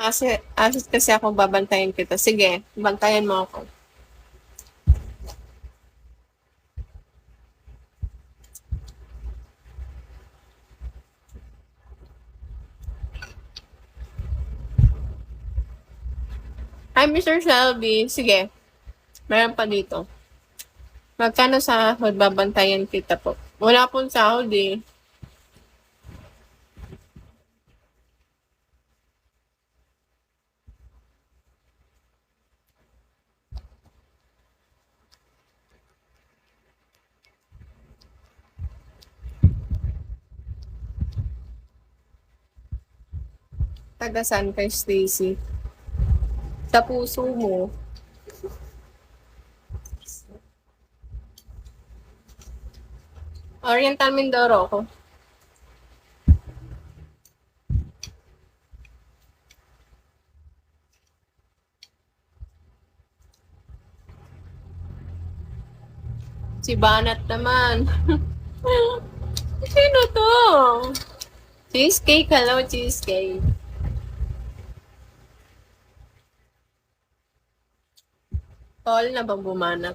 Kasi ako babantayan kita. Sige, bantayan mo ako. Hi, Mr. Shelby. Sige, meron pa dito. Magkano sahod? Babantayan kita po. Wala pong sahod eh. Taga saan kay Stacy? Sa puso mo. Oriental Mindoro ako. Si Banat naman. Sino to? Cheesecake, hello cheesecake. Tol na bang bumanat?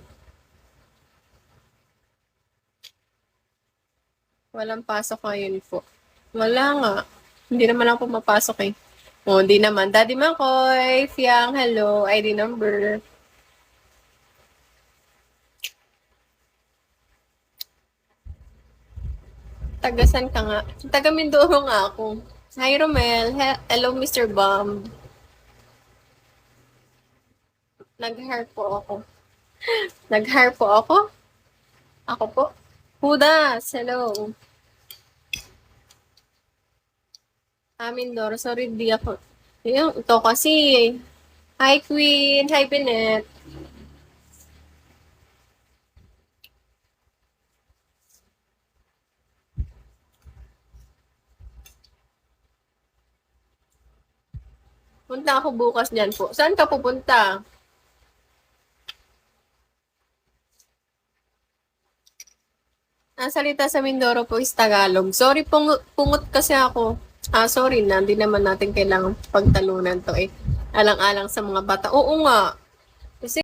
Walang pasok ngayon po. Wala nga. Hindi naman ako mapasok eh. O, hindi naman. Daddy Makoy, Fiang, hello, ID number. Tagasan ka nga. Taga Mindoro nga ako. Hi, Romel. Hello, Mr. Bomb. Nag-hire po ako. Nag-hire po ako? Ako po? Hudas, hello. Mindoro, sorry, di ako. Yung, ito kasi. Hi, Queen. Hi, Binet. Punta ako bukas dyan po. Saan ka pupunta? Ang salita sa Mindoro po is Tagalog. Sorry, pungot kasi ako. Sorry na, hindi naman natin kailangan pagtalunan to eh. Alang-alang sa mga bata. Oo nga. Kasi